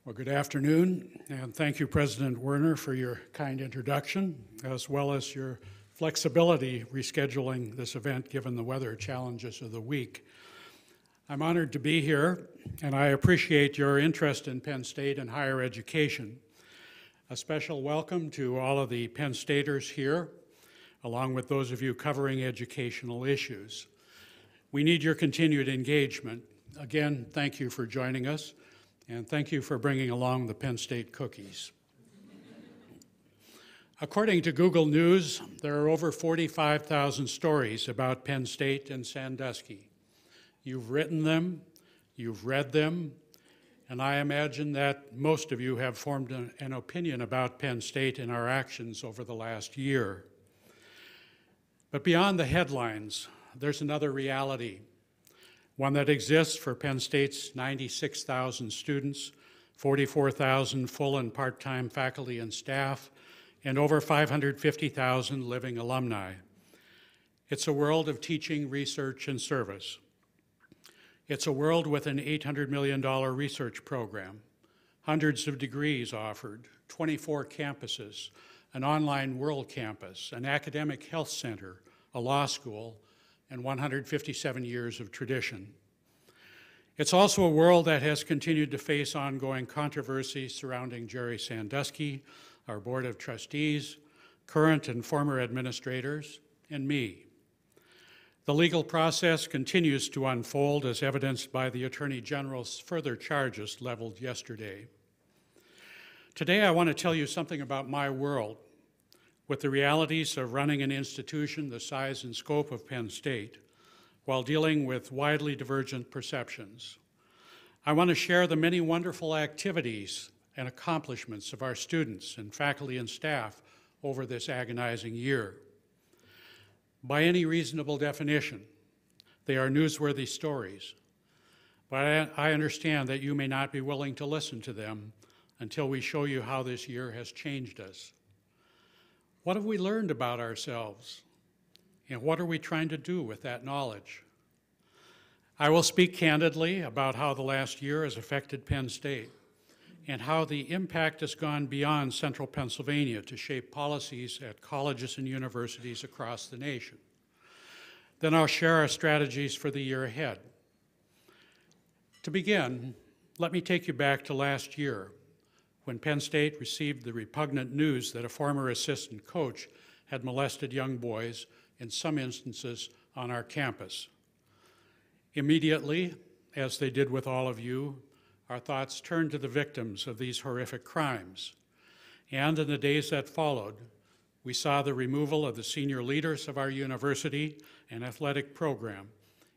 Well, good afternoon, and thank you, President Werner, for your kind introduction, as well as your flexibility rescheduling this event given the weather challenges of the week. I'm honored to be here, and I appreciate your interest in Penn State and higher education. A special welcome to all of the Penn Staters here, along with those of you covering educational issues. We need your continued engagement. Again, thank you for joining us. And thank you for bringing along the Penn State cookies. According to Google News, there are over 45,000 stories about Penn State and Sandusky. You've written them, you've read them, and I imagine that most of you have formed an opinion about Penn State and our actions over the last year. But beyond the headlines, there's another reality. One that exists for Penn State's 96,000 students, 44,000 full and part-time faculty and staff, and over 550,000 living alumni. It's a world of teaching, research, and service. It's a world with an $800 million research program, hundreds of degrees offered, 24 campuses, an online world campus, an academic health center, a law school, and 157 years of tradition. It's also a world that has continued to face ongoing controversy surrounding Jerry Sandusky, our Board of Trustees, current and former administrators, and me. The legal process continues to unfold as evidenced by the Attorney General's further charges leveled yesterday. Today I want to tell you something about my world, with the realities of running an institution the size and scope of Penn State, while dealing with widely divergent perceptions. I want to share the many wonderful activities and accomplishments of our students and faculty and staff over this agonizing year. By any reasonable definition, they are newsworthy stories, but I understand that you may not be willing to listen to them until we show you how this year has changed us. What have we learned about ourselves? And what are we trying to do with that knowledge? I will speak candidly about how the last year has affected Penn State and how the impact has gone beyond central Pennsylvania to shape policies at colleges and universities across the nation. Then I'll share our strategies for the year ahead. To begin, let me take you back to last year, when Penn State received the repugnant news that a former assistant coach had molested young boys, in some instances on our campus. Immediately, as they did with all of you, our thoughts turned to the victims of these horrific crimes. And in the days that followed, we saw the removal of the senior leaders of our university and athletic program,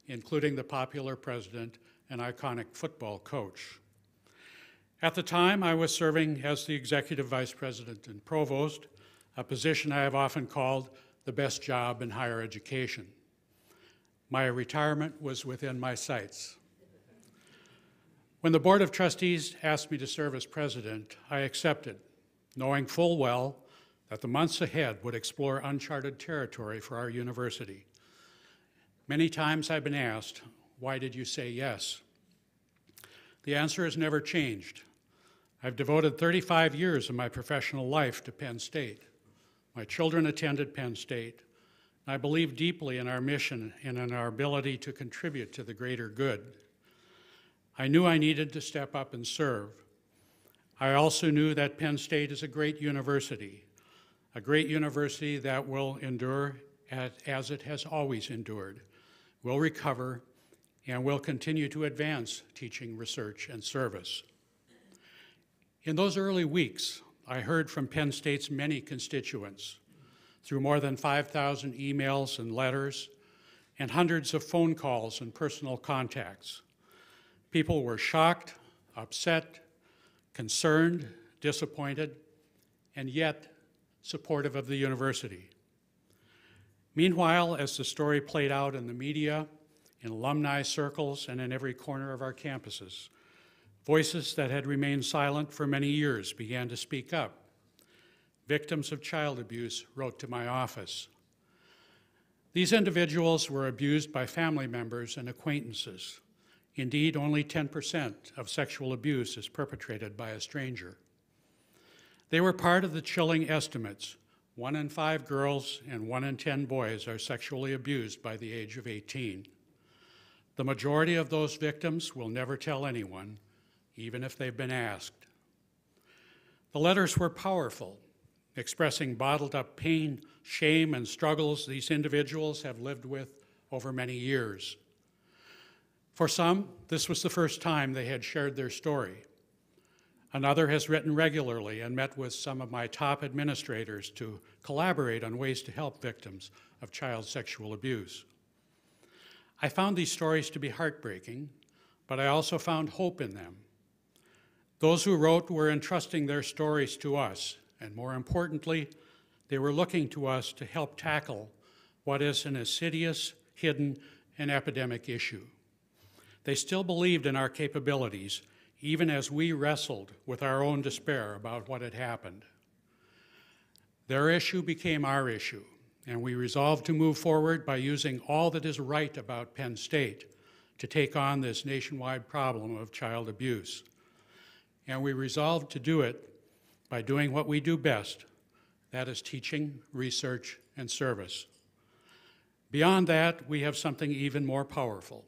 including the popular president and iconic football coach. At the time, I was serving as the executive vice president and provost, a position I have often called the best job in higher education. My retirement was within my sights. When the Board of Trustees asked me to serve as president, I accepted, knowing full well that the months ahead would explore uncharted territory for our university. Many times I've been asked, why did you say yes? The answer has never changed. I've devoted 35 years of my professional life to Penn State. My children attended Penn State. I believe deeply in our mission and in our ability to contribute to the greater good. I knew I needed to step up and serve. I also knew that Penn State is a great university that will endure as it has always endured, will recover, and will continue to advance teaching, research, and service. In those early weeks, I heard from Penn State's many constituents through more than 5,000 emails and letters and hundreds of phone calls and personal contacts. People were shocked, upset, concerned, disappointed, and yet supportive of the university. Meanwhile, as the story played out in the media, in alumni circles, and in every corner of our campuses, voices that had remained silent for many years began to speak up. Victims of child abuse wrote to my office. These individuals were abused by family members and acquaintances, Indeed, only 10% of sexual abuse is perpetrated by a stranger. They were part of the chilling estimates. 1 in 5 girls and 1 in 10 boys are sexually abused by the age of 18. The majority of those victims will never tell anyone, even if they've been asked. The letters were powerful, expressing bottled up pain, shame, and struggles these individuals have lived with over many years. For some, this was the first time they had shared their story. Another has written regularly and met with some of my top administrators to collaborate on ways to help victims of child sexual abuse. I found these stories to be heartbreaking, but I also found hope in them. Those who wrote were entrusting their stories to us, and more importantly, they were looking to us to help tackle what is an insidious, hidden, and epidemic issue. They still believed in our capabilities, even as we wrestled with our own despair about what had happened. Their issue became our issue, and we resolved to move forward by using all that is right about Penn State to take on this nationwide problem of child abuse. And we resolved to do it by doing what we do best, that is teaching, research, and service. Beyond that, we have something even more powerful,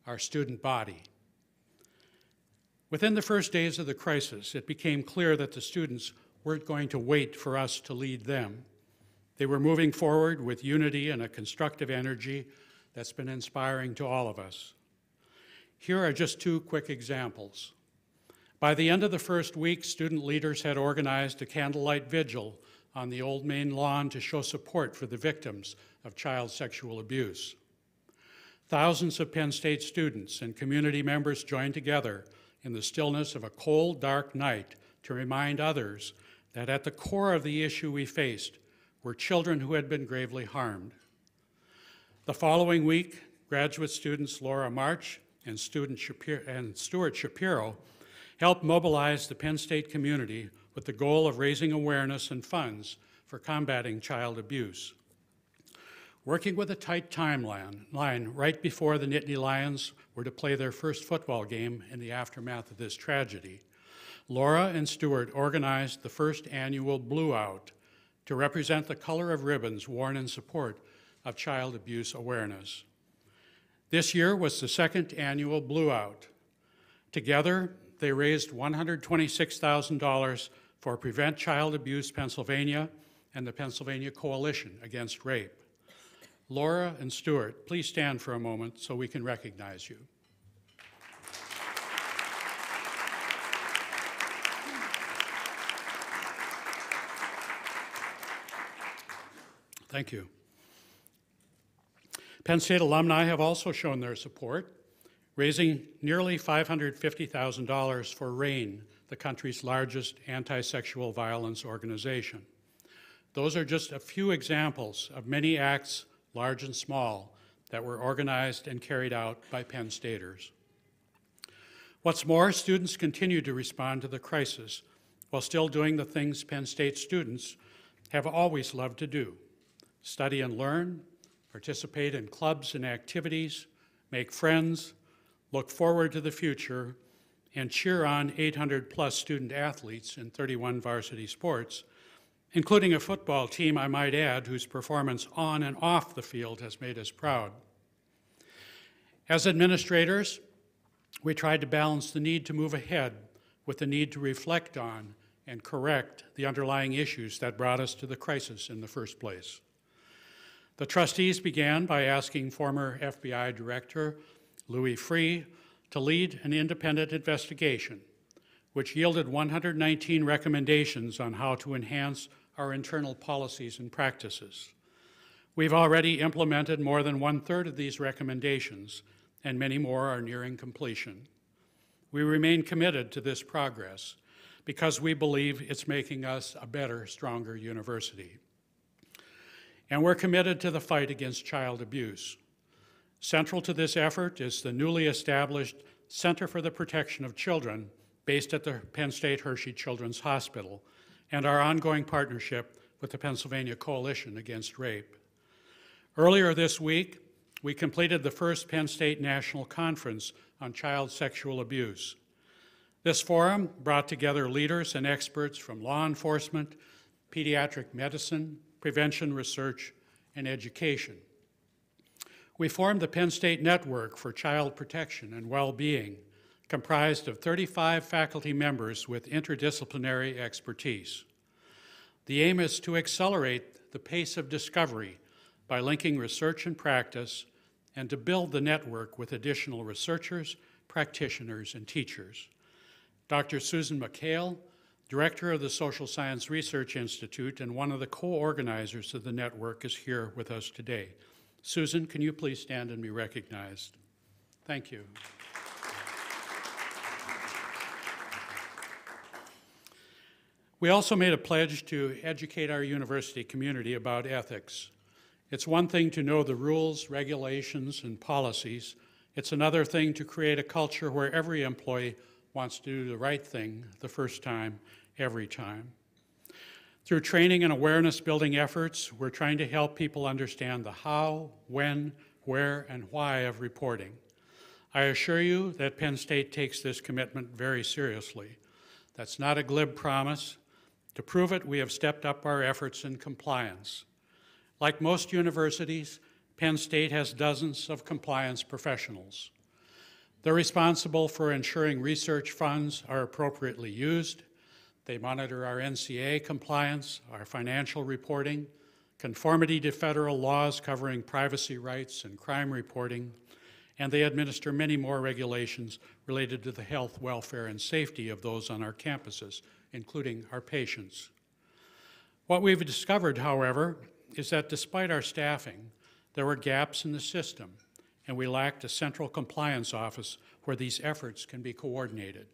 our student body. Within the first days of the crisis, it became clear that the students weren't going to wait for us to lead them. They were moving forward with unity and a constructive energy that's been inspiring to all of us. Here are just 2 quick examples. By the end of the first week, student leaders had organized a candlelight vigil on the Old Main Lawn to show support for the victims of child sexual abuse. Thousands of Penn State students and community members joined together in the stillness of a cold, dark night to remind others that at the core of the issue we faced were children who had been gravely harmed. The following week, graduate students Laura March and Stuart Shapiro helped mobilize the Penn State community with the goal of raising awareness and funds for combating child abuse. Working with a tight timeline right before the Nittany Lions were to play their first football game in the aftermath of this tragedy, Laura and Stuart organized the first annual Blue Out to represent the color of ribbons worn in support of child abuse awareness. This year was the 2nd annual Blue Out. Together, they raised $126,000 for Prevent Child Abuse Pennsylvania and the Pennsylvania Coalition Against Rape. Laura and Stuart, please stand for a moment so we can recognize you. Thank you. Penn State alumni have also shown their support, raising nearly $550,000 for RAIN, the country's largest anti-sexual violence organization. Those are just a few examples of many acts, large and small, that were organized and carried out by Penn Staters. What's more, students continue to respond to the crisis while still doing the things Penn State students have always loved to do: study and learn, participate in clubs and activities, make friends, look forward to the future, and cheer on 800+ student athletes in 31 varsity sports, including a football team, I might add, whose performance on and off the field has made us proud. As administrators, we tried to balance the need to move ahead with the need to reflect on and correct the underlying issues that brought us to the crisis in the first place. The trustees began by asking former FBI Director Louis Freeh to lead an independent investigation, which yielded 119 recommendations on how to enhance our internal policies and practices. We've already implemented more than 1/3 of these recommendations, and many more are nearing completion. We remain committed to this progress because we believe it's making us a better, stronger university. And we're committed to the fight against child abuse. Central to this effort is the newly established Center for the Protection of Children, based at the Penn State Hershey Children's Hospital, and our ongoing partnership with the Pennsylvania Coalition Against Rape. Earlier this week, we completed the first Penn State National Conference on Child Sexual Abuse. This forum brought together leaders and experts from law enforcement, pediatric medicine, prevention research, and education. We formed the Penn State Network for Child Protection and Well-Being, comprised of 35 faculty members with interdisciplinary expertise. The aim is to accelerate the pace of discovery by linking research and practice, and to build the network with additional researchers, practitioners, and teachers. Dr. Susan McHale, Director of the Social Science Research Institute and one of the co-organizers of the network, is here with us today. Susan, can you please stand and be recognized? Thank you. We also made a pledge to educate our university community about ethics. It's one thing to know the rules, regulations, and policies. It's another thing to create a culture where every employee wants to do the right thing the first time, every time. Through training and awareness-building efforts, we're trying to help people understand the how, when, where, and why of reporting. I assure you that Penn State takes this commitment very seriously. That's not a glib promise. To prove it, we have stepped up our efforts in compliance. Like most universities, Penn State has dozens of compliance professionals. They're responsible for ensuring research funds are appropriately used. They monitor our NCAA compliance, our financial reporting, conformity to federal laws covering privacy rights and crime reporting, and they administer many more regulations related to the health, welfare, and safety of those on our campuses, including our patients. What we've discovered, however, is that despite our staffing, there were gaps in the system, and we lacked a central compliance office where these efforts can be coordinated.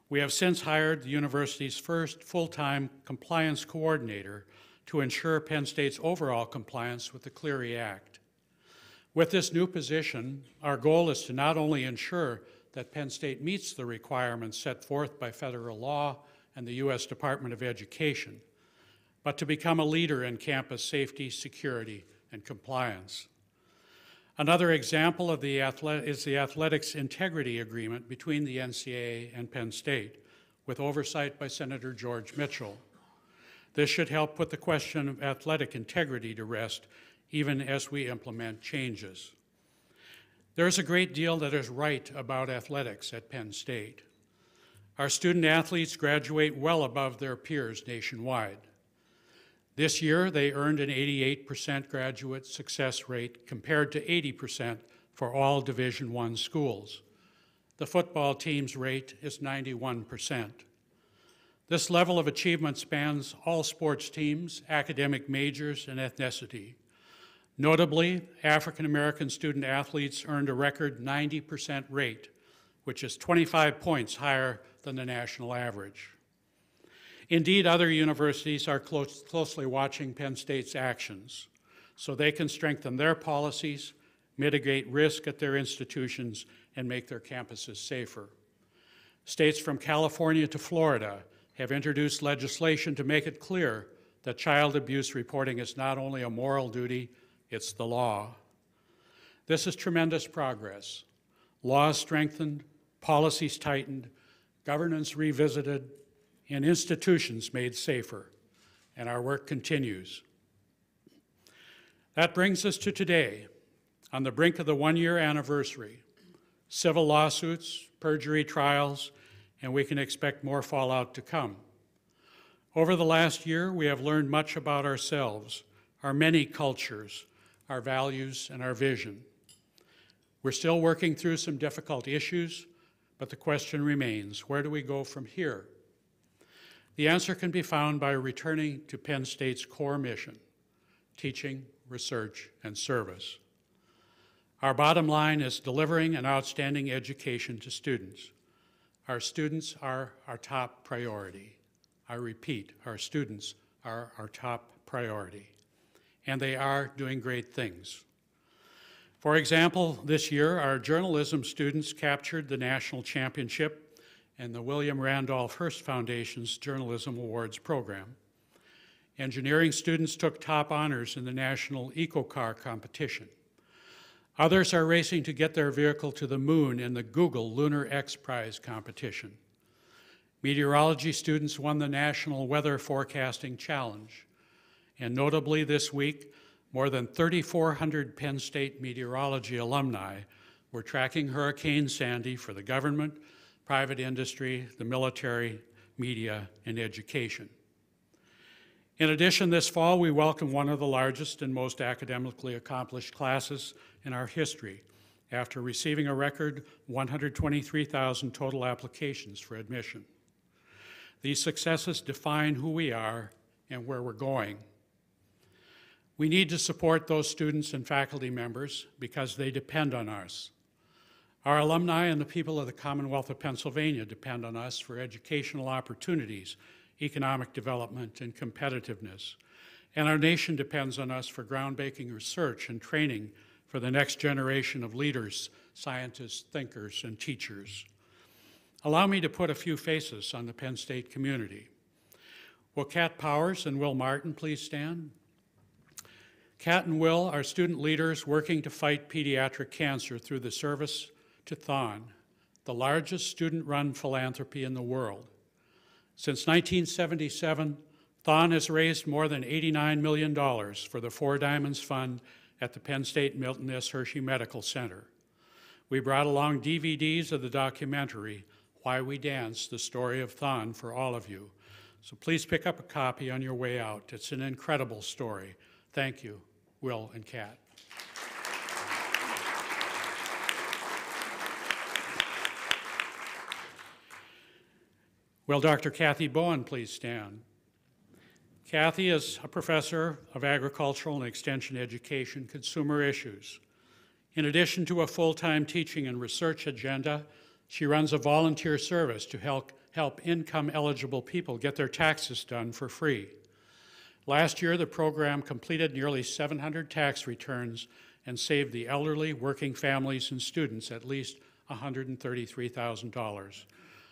We have since hired the university's first full-time compliance coordinator to ensure Penn State's overall compliance with the Clery Act. With this new position, our goal is to not only ensure that Penn State meets the requirements set forth by federal law and the U.S. Department of Education, but to become a leader in campus safety, security, and compliance. Another example of is the Athletics Integrity Agreement between the NCAA and Penn State, with oversight by Senator George Mitchell. This should help put the question of athletic integrity to rest, even as we implement changes. There's a great deal that is right about athletics at Penn State. Our student athletes graduate well above their peers nationwide. This year, they earned an 88% graduate success rate compared to 80% for all Division I schools. The football team's rate is 91%. This level of achievement spans all sports teams, academic majors, and ethnicity. Notably, African American student athletes earned a record 90% rate, which is 25 points higher than the national average. Indeed, other universities are closely watching Penn State's actions so they can strengthen their policies, mitigate risk at their institutions, and make their campuses safer. States from California to Florida have introduced legislation to make it clear that child abuse reporting is not only a moral duty, it's the law. This is tremendous progress. Laws strengthened, policies tightened, governance revisited, and institutions made safer, and our work continues. That brings us to today, on the brink of the one-year anniversary. Civil lawsuits, perjury trials, and we can expect more fallout to come. Over the last year, we have learned much about ourselves, our many cultures, our values, and our vision. We're still working through some difficult issues, but the question remains, where do we go from here? The answer can be found by returning to Penn State's core mission, teaching, research, and service. Our bottom line is delivering an outstanding education to students. Our students are our top priority. I repeat, our students are our top priority, and they are doing great things. For example, this year, our journalism students captured the national championship in the William Randolph Hearst Foundation's Journalism Awards program. Engineering students took top honors in the National EcoCar competition. Others are racing to get their vehicle to the moon in the Google Lunar X Prize competition. Meteorology students won the National Weather Forecasting Challenge. And notably this week, more than 3,400 Penn State meteorology alumni were tracking Hurricane Sandy for the government, private industry, the military, media, and education. In addition, this fall, we welcome one of the largest and most academically accomplished classes in our history after receiving a record 123,000 total applications for admission. These successes define who we are and where we're going. We need to support those students and faculty members because they depend on us. Our alumni and the people of the Commonwealth of Pennsylvania depend on us for educational opportunities, economic development, and competitiveness. And our nation depends on us for groundbreaking research and training for the next generation of leaders, scientists, thinkers, and teachers. Allow me to put a few faces on the Penn State community. Will Kat Powers and Will Martin please stand? Kat and Will are student leaders working to fight pediatric cancer through the service to Thon, the largest student-run philanthropy in the world. Since 1977, Thon has raised more than $89 million for the Four Diamonds Fund at the Penn State Milton S. Hershey Medical Center. We brought along DVDs of the documentary, Why We Dance, the Story of Thon, for all of you. So please pick up a copy on your way out. It's an incredible story. Thank you, Will and Kat. Will Dr. Kathy Bowen please stand? Kathy is a professor of agricultural and extension education consumer issues. In addition to a full-time teaching and research agenda, she runs a volunteer service to help income-eligible people get their taxes done for free. Last year, the program completed nearly 700 tax returns and saved the elderly, working families, and students at least $133,000.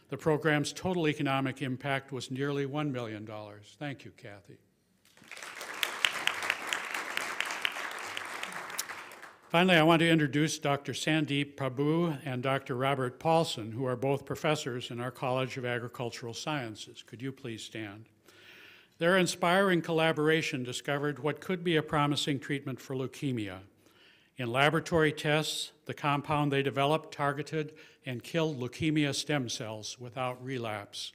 The program's total economic impact was nearly $1 million. Thank you, Kathy. Finally, I want to introduce Dr. Sandeep Prabhu and Dr. Robert Paulson, who are both professors in our College of Agricultural Sciences. Could you please stand? Their inspiring collaboration discovered what could be a promising treatment for leukemia. In laboratory tests, the compound they developed targeted and killed leukemia stem cells without relapse.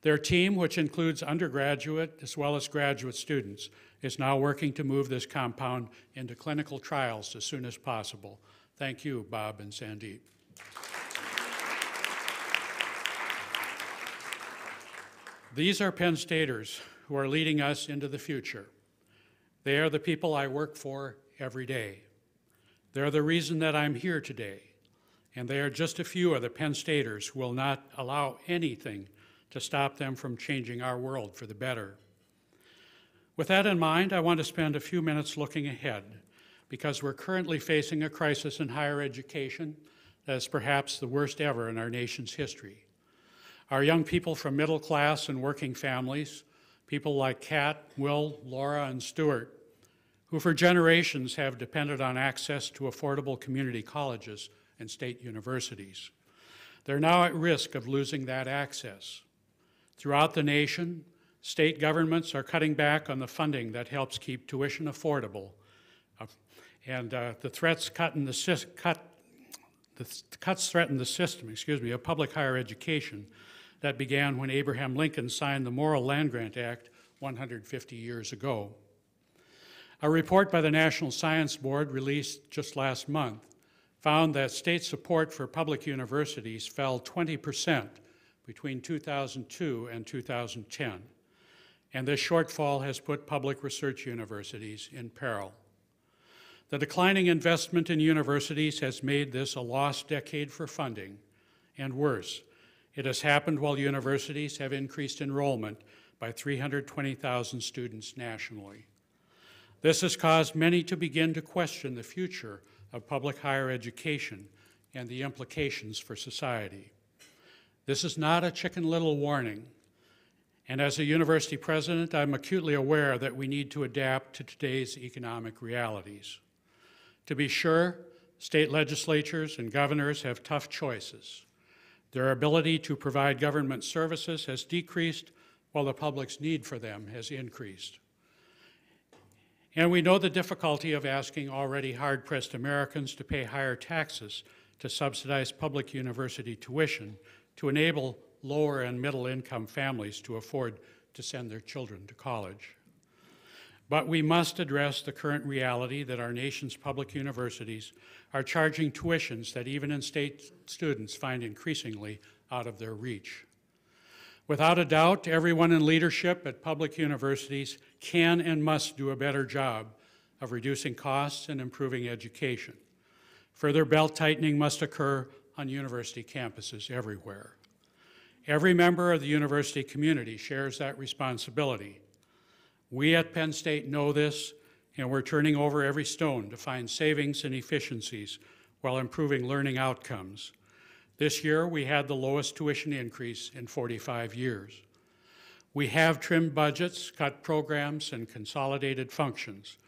Their team, which includes undergraduate as well as graduate students, is now working to move this compound into clinical trials as soon as possible. Thank you, Bob and Sandeep. These are Penn Staters who are leading us into the future. They are the people I work for every day. They're the reason that I'm here today, and they are just a few of the Penn Staters who will not allow anything to stop them from changing our world for the better. With that in mind, I want to spend a few minutes looking ahead, because we're currently facing a crisis in higher education that is perhaps the worst ever in our nation's history. Our young people from middle class and working families, people like Kat, Will, Laura, and Stuart, who for generations have depended on access to affordable community colleges and state universities. They're now at risk of losing that access. Throughout the nation, state governments are cutting back on the funding that helps keep tuition affordable. The cuts threaten the system, of public higher education that began when Abraham Lincoln signed the Morrill Land Grant Act 150 years ago. A report by the National Science Board released just last month found that state support for public universities fell 20% between 2002 and 2010, and this shortfall has put public research universities in peril. The declining investment in universities has made this a lost decade for funding, and worse, it has happened while universities have increased enrollment by 320,000 students nationally. This has caused many to begin to question the future of public higher education and the implications for society. This is not a Chicken Little warning, and as a university president, I'm acutely aware that we need to adapt to today's economic realities. To be sure, state legislatures and governors have tough choices. Their ability to provide government services has decreased while the public's need for them has increased. And we know the difficulty of asking already hard-pressed Americans to pay higher taxes to subsidize public university tuition to enable lower and middle-income families to afford to send their children to college. But we must address the current reality that our nation's public universities are charging tuitions that even in-state students find increasingly out of their reach. Without a doubt, everyone in leadership at public universities can and must do a better job of reducing costs and improving education. Further belt-tightening must occur on university campuses everywhere. Every member of the university community shares that responsibility. We at Penn State know this, and we're turning over every stone to find savings and efficiencies while improving learning outcomes. This year, we had the lowest tuition increase in 45 years. We have trimmed budgets, cut programs, and consolidated functions,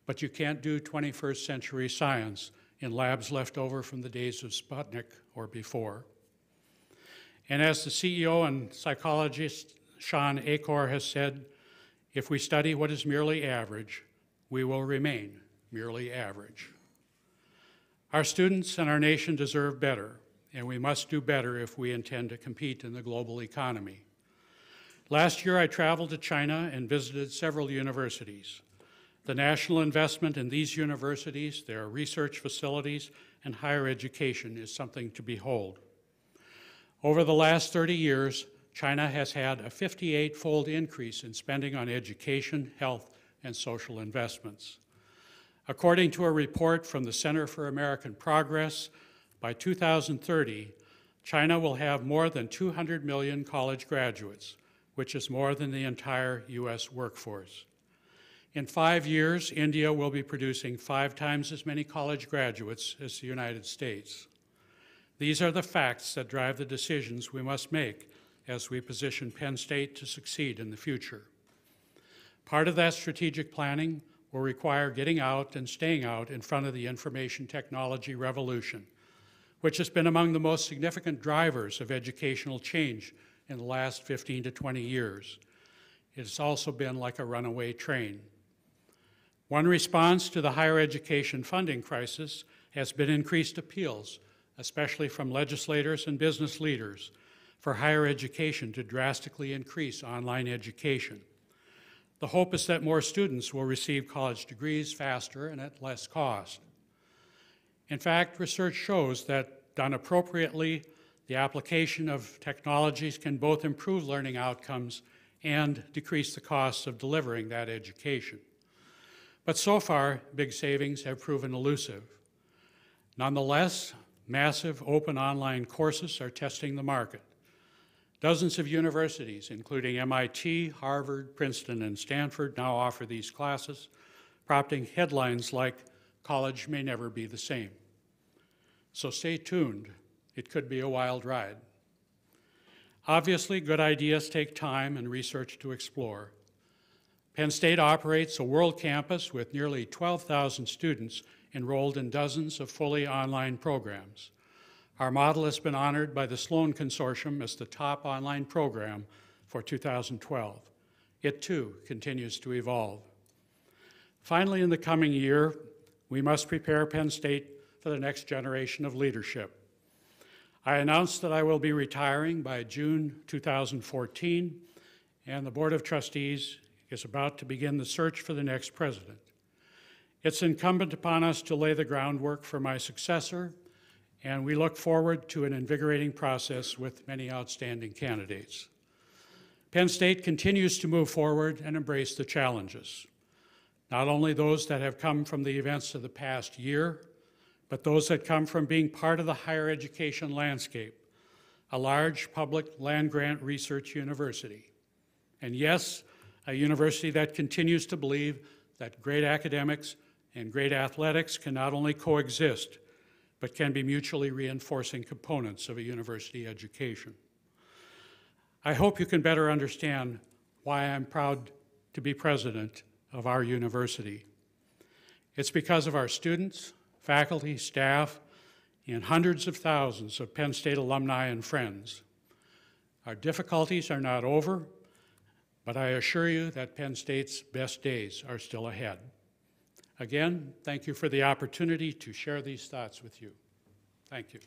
but you can't do 21st century science in labs left over from the days of Sputnik or before. And as the CEO and psychologist Sean Achor has said, if we study what is merely average, we will remain merely average. Our students and our nation deserve better, and we must do better if we intend to compete in the global economy. Last year, I traveled to China and visited several universities. The national investment in these universities, their research facilities, and higher education is something to behold. Over the last 30 years, China has had a 58-fold increase in spending on education, health, and social investments. According to a report from the Center for American Progress, by 2030, China will have more than 200 million college graduates, which is more than the entire U.S. workforce. In 5 years, India will be producing 5 times as many college graduates as the United States. These are the facts that drive the decisions we must make as we position Penn State to succeed in the future. Part of that strategic planning will require getting out and staying out in front of the information technology revolution, which has been among the most significant drivers of educational change in the last 15 to 20 years. It's also been like a runaway train. One response to the higher education funding crisis has been increased appeals, especially from legislators and business leaders, for higher education to drastically increase online education. The hope is that more students will receive college degrees faster and at less cost. In fact, research shows that, done appropriately, the application of technologies can both improve learning outcomes and decrease the costs of delivering that education. But so far, big savings have proven elusive. Nonetheless, massive open online courses are testing the market. Dozens of universities, including MIT, Harvard, Princeton, and Stanford, now offer these classes, prompting headlines like, "College may never be the same." So stay tuned. It could be a wild ride. Obviously, good ideas take time and research to explore. Penn State operates a world campus with nearly 12,000 students enrolled in dozens of fully online programs. Our model has been honored by the Sloan Consortium as the top online program for 2012. It too continues to evolve. Finally, in the coming year, we must prepare Penn State for the next generation of leadership. I announced that I will be retiring by June 2014, and the Board of Trustees is about to begin the search for the next president. It's incumbent upon us to lay the groundwork for my successor, and we look forward to an invigorating process with many outstanding candidates. Penn State continues to move forward and embrace the challenges, not only those that have come from the events of the past year, but those that come from being part of the higher education landscape, a large public land-grant research university. And yes, a university that continues to believe that great academics and great athletics can not only coexist, but can be mutually reinforcing components of a university education. I hope you can better understand why I'm proud to be president of our university. It's because of our students, faculty, staff, and hundreds of thousands of Penn State alumni and friends. Our difficulties are not over, but I assure you that Penn State's best days are still ahead. Again, thank you for the opportunity to share these thoughts with you. Thank you.